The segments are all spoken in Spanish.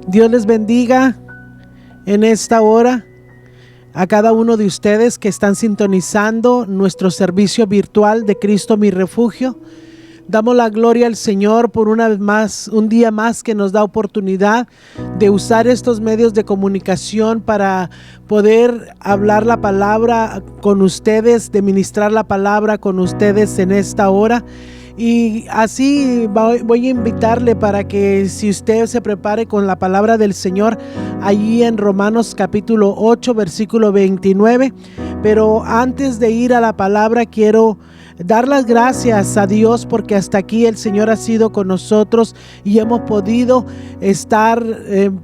Dios les bendiga en esta hora a cada uno de ustedes que están sintonizando nuestro servicio virtual de Cristo mi refugio. Damos la gloria al Señor por una vez más, un día más que nos da oportunidad de usar estos medios de comunicación para poder hablar la palabra con ustedes, de ministrar la palabra con ustedes en esta hora. Y así voy a invitarle para que si usted se prepare con la palabra del Señor allí en Romanos capítulo 8 versículo 29. Pero antes de ir a la palabra quiero dar las gracias a Dios porque hasta aquí el Señor ha sido con nosotros y hemos podido estar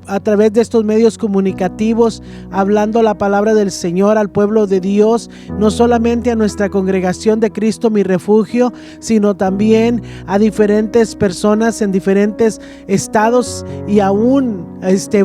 a través de estos medios comunicativos hablando la palabra del Señor al pueblo de Dios, no solamente a nuestra congregación de Cristo mi refugio, sino también a diferentes personas en diferentes estados y aún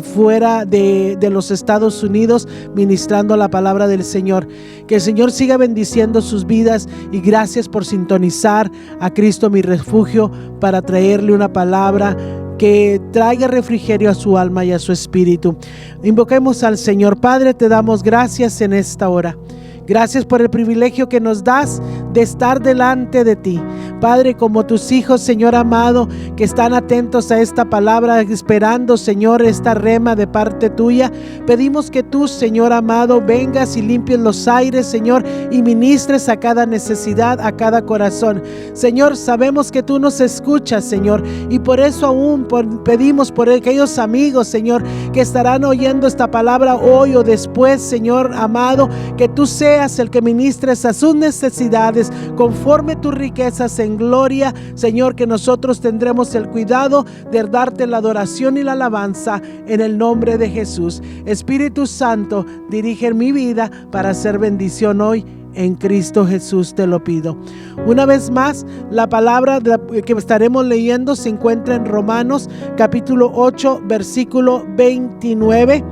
fuera de los Estados Unidos, ministrando la palabra del Señor. Que el Señor siga bendiciendo sus vidas y gracias por sintonizar a Cristo mi refugio para traerle una palabra que traiga refrigerio a su alma y a su espíritu. Invoquemos al Señor. Padre, te damos gracias en esta hora. Gracias por el privilegio que nos das de estar delante de ti. Padre, como tus hijos, Señor amado, que están atentos a esta palabra, esperando, Señor, esta rema de parte tuya, pedimos que tú, Señor amado, vengas y limpies los aires, Señor, y ministres a cada necesidad, a cada corazón. Señor, sabemos que tú nos escuchas, Señor, y por eso aún pedimos por aquellos amigos, Señor, que estarán oyendo esta palabra hoy o después, Señor amado, que tú seas el que ministres a sus necesidades conforme tus riquezas en gloria, Señor, que nosotros tendremos el cuidado de darte la adoración y la alabanza en el nombre de Jesús. Espíritu Santo, dirige mi vida para hacer bendición hoy. En Cristo Jesús te lo pido. Una vez más, la palabra que estaremos leyendo se encuentra en Romanos capítulo 8 versículo 29.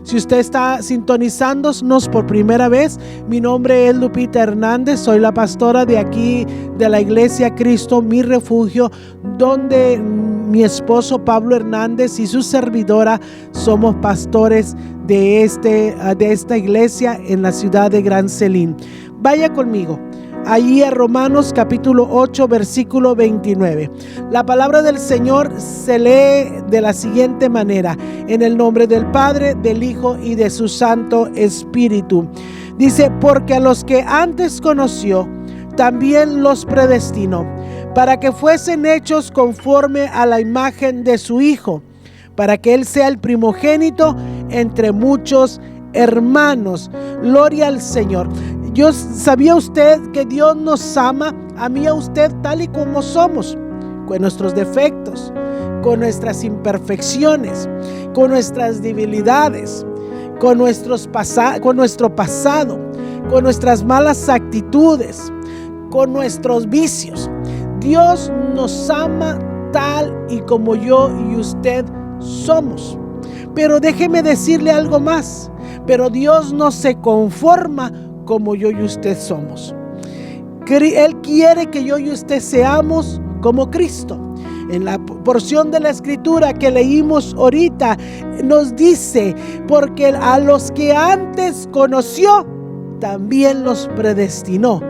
Si usted está sintonizándonos por primera vez, mi nombre es Lupita Hernández, soy la pastora de aquí de la iglesia Cristo mi refugio, donde mi esposo Pablo Hernández y su servidora somos pastores de esta iglesia en la ciudad de Gran Celín. Vaya conmigo allí a Romanos capítulo 8 versículo 29. La palabra del Señor se lee de la siguiente manera: en el nombre del Padre, del Hijo y de su Santo Espíritu. Dice: porque a los que antes conoció, también los predestinó, para que fuesen hechos conforme a la imagen de su Hijo, para que Él sea el primogénito entre muchos hermanos. Gloria al Señor. ¿Sabía usted que Dios nos ama a mí y a usted tal y como somos? Con nuestros defectos, con nuestras imperfecciones, con nuestras debilidades, con nuestro pasado, con nuestras malas actitudes, con nuestros vicios. Dios nos ama tal y como yo y usted somos. Pero déjeme decirle algo más. Pero Dios no se conforma como yo y usted somos. Él quiere que yo y usted seamos como Cristo. En la porción de la escritura que leímos ahorita nos dice: porque a los que antes conoció, también los predestinó,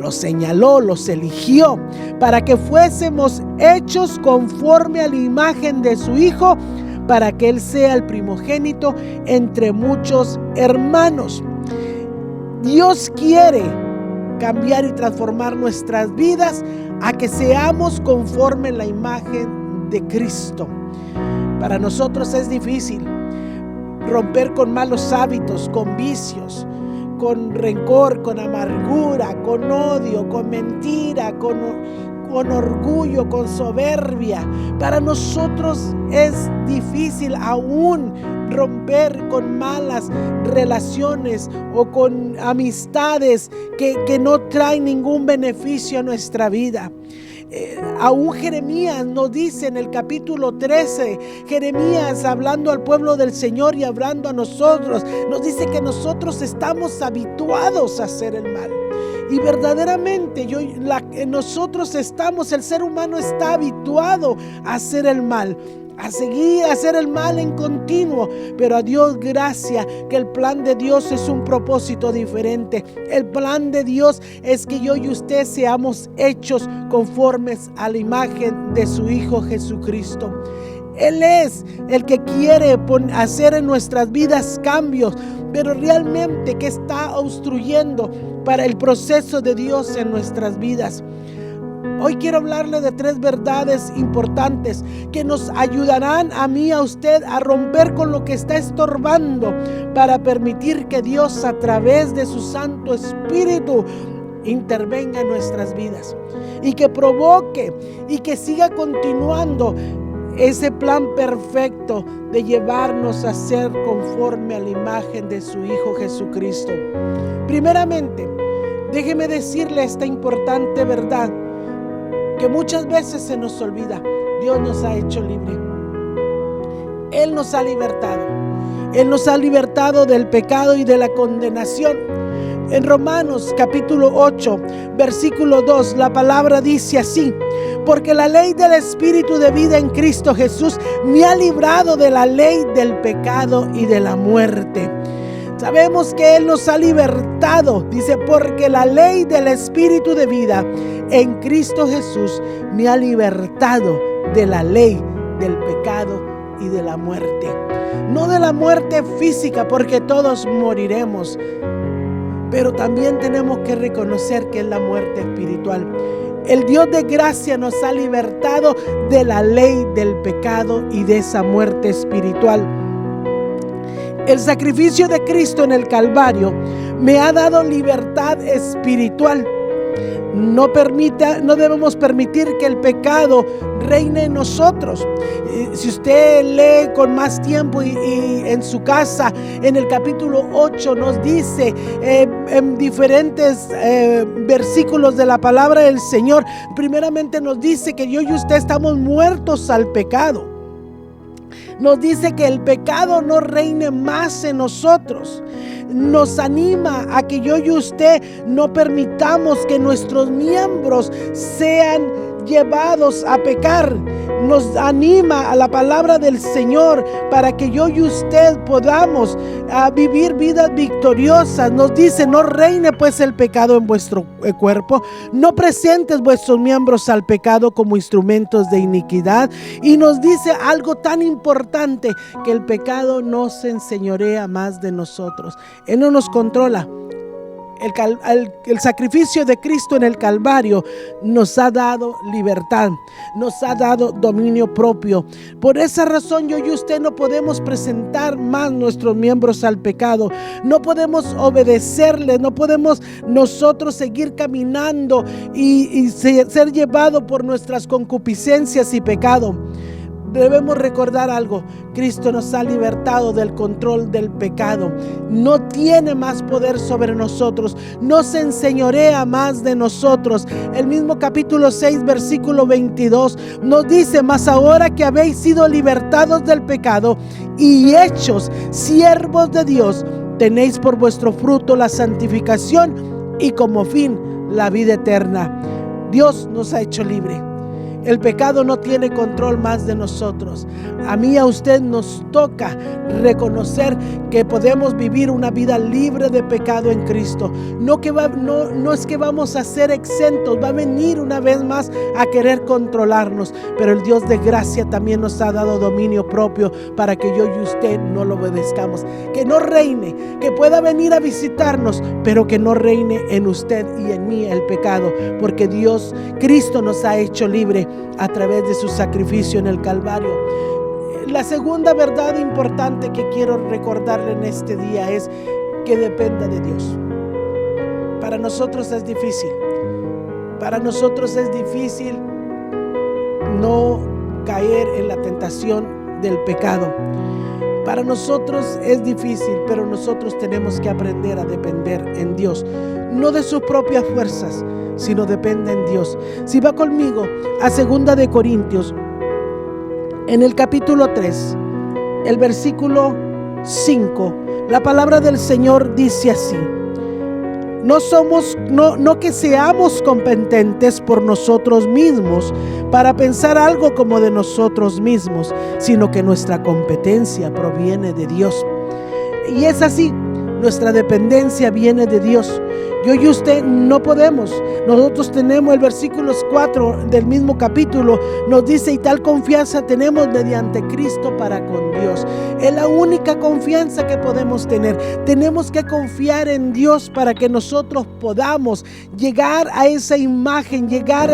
los señaló, los eligió, para que fuésemos hechos conforme a la imagen de su Hijo, para que Él sea el primogénito entre muchos hermanos. Dios quiere cambiar y transformar nuestras vidas a que seamos conforme la imagen de Cristo. Para nosotros es difícil romper con malos hábitos, con vicios, con rencor, con amargura, con odio, con mentira, con orgullo, con soberbia. Para nosotros es difícil aún romper con malas relaciones o con amistades que no traen ningún beneficio a nuestra vida. Aún Jeremías nos dice en el capítulo 13, Jeremías hablando al pueblo del Señor y hablando a nosotros, nos dice que nosotros estamos habituados a hacer el mal. Y verdaderamente nosotros el ser humano está habituado a hacer el mal, a seguir a hacer el mal en continuo, pero a Dios gracias que el plan de Dios es un propósito diferente. El plan de Dios es que yo y usted seamos hechos conformes a la imagen de su Hijo Jesucristo. Él es el que quiere hacer en nuestras vidas cambios, pero realmente que está obstruyendo para el proceso de Dios en nuestras vidas. Hoy quiero hablarle de 3 verdades importantes que nos ayudarán a mí y a usted a romper con lo que está estorbando para permitir que Dios a través de su Santo Espíritu intervenga en nuestras vidas y que provoque y que siga continuando ese plan perfecto de llevarnos a ser conforme a la imagen de su Hijo Jesucristo. Primeramente, déjeme decirle esta importante verdad que muchas veces se nos olvida. Dios nos ha hecho libre. Él nos ha libertado. Él nos ha libertado del pecado y de la condenación. En Romanos capítulo 8, versículo 2, la palabra dice así: porque la ley del Espíritu de vida en Cristo Jesús me ha librado de la ley del pecado y de la muerte. Sabemos que Él nos ha libertado, dice, porque la ley del Espíritu de vida en Cristo Jesús me ha libertado de la ley del pecado y de la muerte. No de la muerte física, porque todos moriremos, pero también tenemos que reconocer que es la muerte espiritual. El Dios de gracia nos ha libertado de la ley del pecado y de esa muerte espiritual. El sacrificio de Cristo en el Calvario me ha dado libertad espiritual. No debemos permitir que el pecado reine en nosotros. Si usted lee con más tiempo y en su casa, en el capítulo 8 nos dice en diferentes versículos de la palabra del Señor, primeramente nos dice que yo y usted estamos muertos al pecado. Nos dice que el pecado no reine más en nosotros. Nos anima a que yo y usted no permitamos que nuestros miembros sean llevados a pecar. Nos anima a la palabra del Señor para que yo y usted podamos vivir vidas victoriosas. Nos dice: no reine pues el pecado en vuestro cuerpo, no presentes vuestros miembros al pecado como instrumentos de iniquidad. Y nos dice algo tan importante, que el pecado no se enseñorea más de nosotros. Él no nos controla. El sacrificio de Cristo en el Calvario nos ha dado libertad, nos ha dado dominio propio. Por esa razón yo y usted no podemos presentar más nuestros miembros al pecado, no podemos obedecerle, no podemos nosotros seguir caminando y ser llevados por nuestras concupiscencias y pecado. Debemos recordar algo: Cristo nos ha libertado del control del pecado. No tiene más poder sobre nosotros, no se enseñorea más de nosotros. El mismo capítulo 6, versículo 22 nos dice: mas ahora que habéis sido libertados del pecado y hechos siervos de Dios, tenéis por vuestro fruto la santificación y como fin la vida eterna. Dios nos ha hecho libre. El pecado no tiene control más de nosotros. A mí y a usted nos toca reconocer que podemos vivir una vida libre de pecado en Cristo. No es que vamos a ser exentos, va a venir una vez más a querer controlarnos, pero el Dios de gracia también nos ha dado dominio propio para que yo y usted no lo obedezcamos. Que no reine, que pueda venir a visitarnos, pero que no reine en usted y en mí el pecado, porque Cristo nos ha hecho libre a través de su sacrificio en el Calvario. La segunda verdad importante que quiero recordarle en este día es que dependa de Dios. Para nosotros es difícil. Para nosotros es difícil no caer en la tentación del pecado. Para nosotros es difícil, pero nosotros tenemos que aprender a depender en Dios, no de sus propias fuerzas, sino depende en Dios. Si va conmigo a 2 de Corintios, en el capítulo 3, el versículo 5, la palabra del Señor dice así: No que seamos competentes por nosotros mismos para pensar algo como de nosotros mismos, sino que nuestra competencia proviene de Dios. Y es así, nuestra dependencia viene de Dios. Yo y usted no podemos. Nosotros tenemos el versículo 4 del mismo capítulo, nos dice: y tal confianza tenemos mediante Cristo para con Dios. Es la única confianza que podemos tener. Tenemos que confiar en Dios para que nosotros podamos llegar a esa imagen, llegar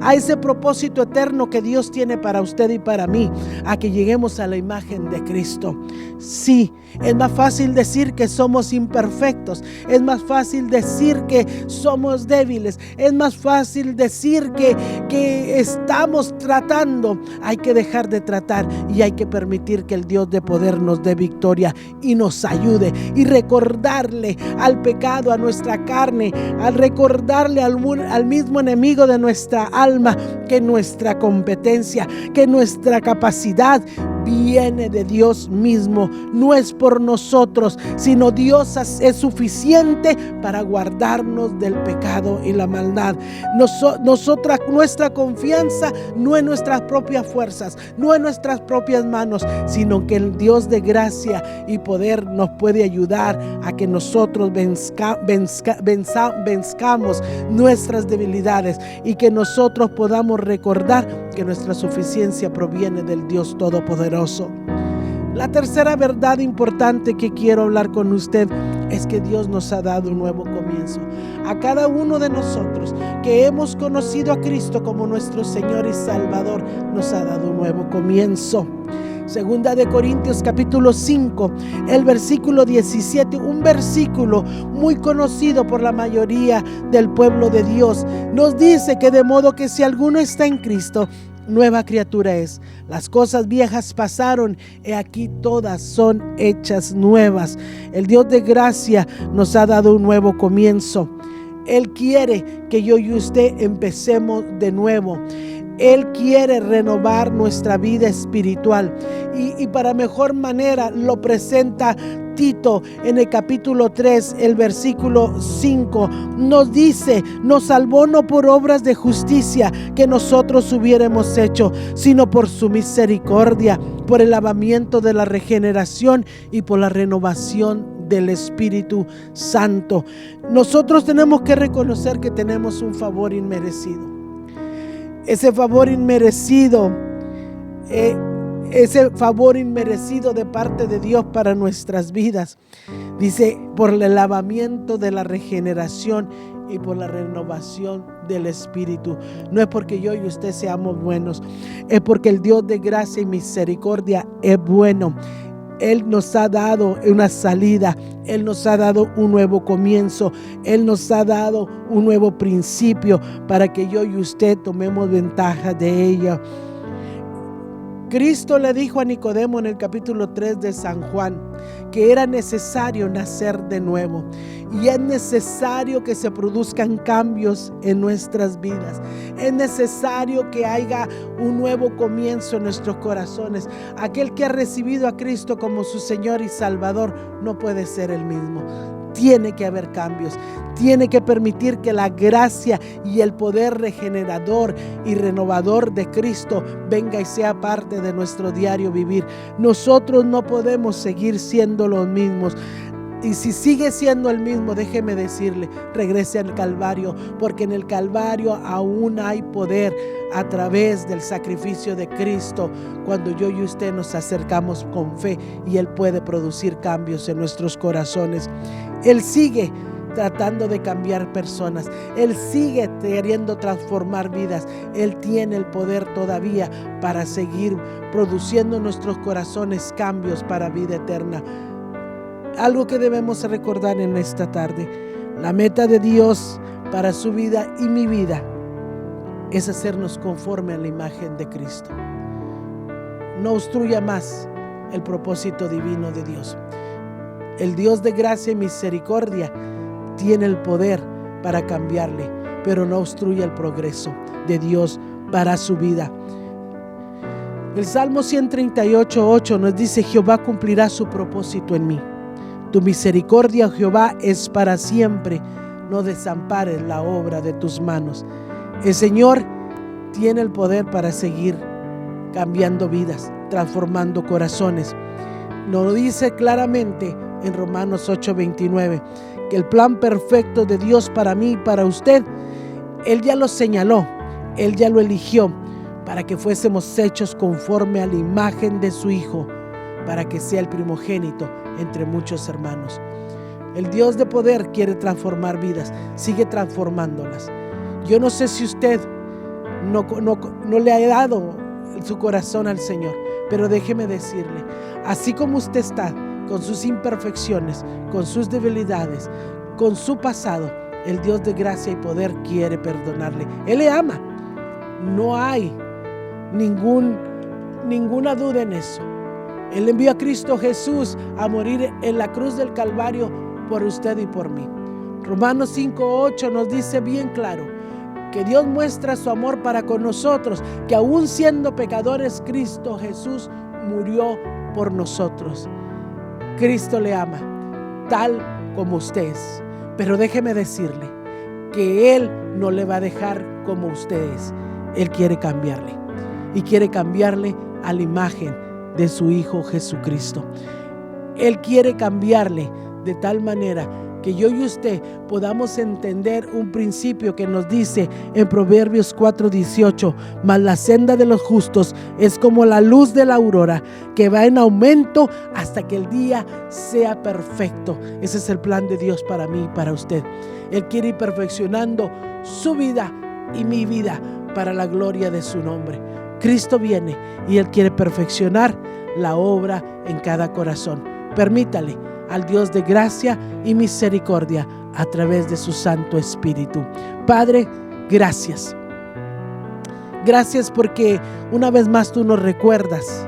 a ese propósito eterno que Dios tiene para usted y para mí, a que lleguemos a la imagen de Cristo. Sí, es más fácil decir que somos imperfectos, es más fácil decir que somos débiles, es más fácil decir que estamos tratando. Hay que dejar de tratar y hay que permitir que el Dios de poder nos dé victoria y nos ayude, y recordarle al pecado, a nuestra carne, al recordarle al mismo enemigo de nuestra alma, que nuestra competencia, que nuestra capacidad viene de Dios mismo. No es por nosotros, sino Dios es suficiente para guardarnos del pecado y la maldad. Nuestra confianza no en nuestras propias fuerzas, no en nuestras propias manos, sino que el Dios de gracia y poder nos puede ayudar a que nosotros venzcamos nuestras debilidades, y que nosotros podamos recordar que nuestra suficiencia proviene del Dios Todopoderoso. La tercera verdad importante que quiero hablar con usted es que Dios nos ha dado un nuevo comienzo. A cada uno de nosotros que hemos conocido a Cristo como nuestro Señor y Salvador, nos ha dado un nuevo comienzo. Segunda de Corintios capítulo 5, el versículo 17, un versículo muy conocido por la mayoría del pueblo de Dios, nos dice que de modo que si alguno está en Cristo, nueva criatura es. Las cosas viejas pasaron, he aquí todas son hechas nuevas. El Dios de gracia nos ha dado un nuevo comienzo. Él quiere que yo y usted empecemos de nuevo. Él quiere renovar nuestra vida espiritual, y para mejor manera lo presenta Tito en el capítulo 3, el versículo 5. Nos dice: nos salvó no por obras de justicia que nosotros hubiéramos hecho, sino por su misericordia, por el lavamiento de la regeneración y por la renovación del Espíritu Santo. Nosotros tenemos que reconocer que tenemos un favor inmerecido. Ese favor inmerecido de parte de Dios para nuestras vidas. Dice: por el lavamiento de la regeneración y por la renovación del Espíritu. No es porque yo y usted seamos buenos, es porque el Dios de gracia y misericordia es bueno. Él nos ha dado una salida, Él nos ha dado un nuevo comienzo, Él nos ha dado un nuevo principio para que yo y usted tomemos ventaja de ella. Cristo le dijo a Nicodemo en el capítulo 3 de San Juan que era necesario nacer de nuevo, y es necesario que se produzcan cambios en nuestras vidas. Es necesario que haya un nuevo comienzo en nuestros corazones. Aquel que ha recibido a Cristo como su Señor y Salvador no puede ser el mismo. Tiene que haber cambios, tiene que permitir que la gracia y el poder regenerador y renovador de Cristo venga y sea parte de nuestro diario vivir. Nosotros no podemos seguir siendo los mismos. Y si sigue siendo el mismo, déjeme decirle, regrese al Calvario, porque en el Calvario aún hay poder a través del sacrificio de Cristo, cuando yo y usted nos acercamos con fe, y Él puede producir cambios en nuestros corazones. Él sigue tratando de cambiar personas, Él sigue queriendo transformar vidas. Él tiene el poder todavía para seguir produciendo en nuestros corazones cambios para vida eterna. Algo que debemos recordar en esta tarde: la meta de Dios para su vida y mi vida es hacernos conforme a la imagen de Cristo. No obstruya más el propósito divino de Dios. El Dios de gracia y misericordia tiene el poder para cambiarle, pero no obstruya el progreso de Dios para su vida. El Salmo 138:8 nos dice: Jehová cumplirá su propósito en mí. Tu misericordia, oh Jehová, es para siempre no desampares la obra de tus manos. El Señor tiene el poder para seguir cambiando vidas, transformando corazones. Nos dice claramente en Romanos 8:29 que el plan perfecto de Dios para mí y para usted, Él ya lo señaló, Él ya lo eligió para que fuésemos hechos conforme a la imagen de su Hijo, para que sea el primogénito entre muchos hermanos. El Dios de poder quiere transformar vidas, sigue transformándolas. Yo no sé si usted no le ha dado su corazón al Señor, pero déjeme decirle, así como usted está con sus imperfecciones, con sus debilidades, con su pasado, el Dios de gracia y poder quiere perdonarle. Él le ama. No hay ninguna duda en eso. Él envió a Cristo Jesús a morir en la cruz del Calvario por usted y por mí. Romanos 5:8 nos dice bien claro que Dios muestra su amor para con nosotros, que aún siendo pecadores, Cristo Jesús murió por nosotros. Cristo le ama tal como usted es, pero déjeme decirle que Él no le va a dejar como usted es. Él quiere cambiarle y quiere cambiarle a la imagen de su Hijo Jesucristo. Él quiere cambiarle de tal manera que yo y usted podamos entender un principio que nos dice en Proverbios 4:18, mas la senda de los justos es como la luz de la aurora, que va en aumento hasta que el día sea perfecto. Ese es el plan de Dios para mí y para usted. Él quiere ir perfeccionando su vida y mi vida para la gloria de su nombre. Cristo viene y Él quiere perfeccionar la obra en cada corazón. Permítale al Dios de gracia y misericordia a través de su Santo Espíritu. Padre, gracias. Gracias porque una vez más tú nos recuerdas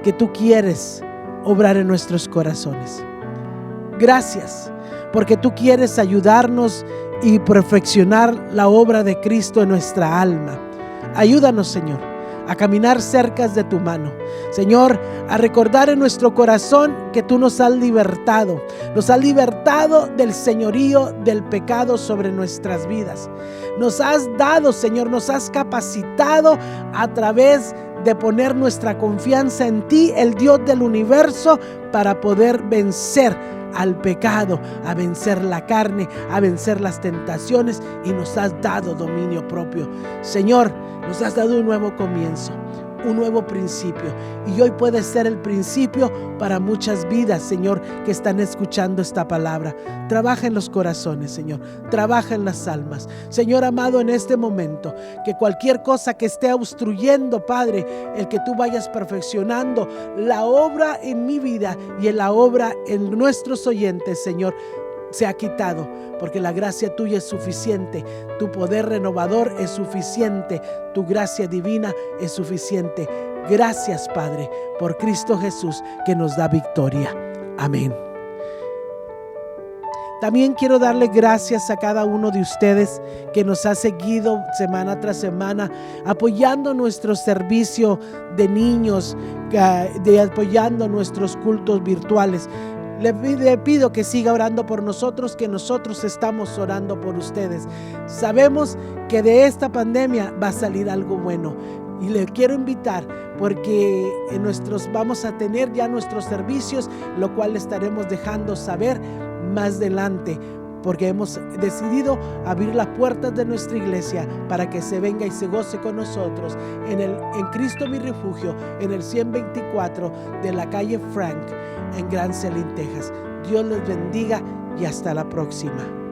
que tú quieres obrar en nuestros corazones. Gracias porque tú quieres ayudarnos y perfeccionar la obra de Cristo en nuestra alma. Ayúdanos, Señor, a caminar cerca de tu mano. Señor, a recordar en nuestro corazón que tú nos has libertado del señorío del pecado sobre nuestras vidas. Nos has dado, Señor, nos has capacitado a través de poner nuestra confianza en ti, el Dios del universo, para poder vencer al pecado, a vencer la carne, a vencer las tentaciones, y nos has dado dominio propio. Señor, nos has dado un nuevo comienzo, un nuevo principio, y hoy puede ser el principio para muchas vidas, Señor, que están escuchando esta palabra. Trabaja en los corazones, Señor, trabaja en las almas. Señor amado, en este momento, que cualquier cosa que esté obstruyendo, Padre, el que tú vayas perfeccionando la obra en mi vida y en la obra en nuestros oyentes, Señor, se ha quitado, porque la gracia tuya es suficiente, tu poder renovador es suficiente, tu gracia divina es suficiente. Gracias, Padre, por Cristo Jesús, que nos da victoria. Amén. También quiero darle gracias a cada uno de ustedes que nos ha seguido semana tras semana, apoyando nuestro servicio de niños, apoyando nuestros cultos virtuales. Le pido que siga orando por nosotros, que nosotros estamos orando por ustedes. Sabemos que de esta pandemia va a salir algo bueno, y le quiero invitar porque vamos a tener ya nuestros servicios, lo cual estaremos dejando saber más adelante, porque hemos decidido abrir las puertas de nuestra iglesia para que se venga y se goce con nosotros en Cristo Mi Refugio, en el 124 de la calle Frank, en Grand Saline, Texas. Dios les bendiga y hasta la próxima.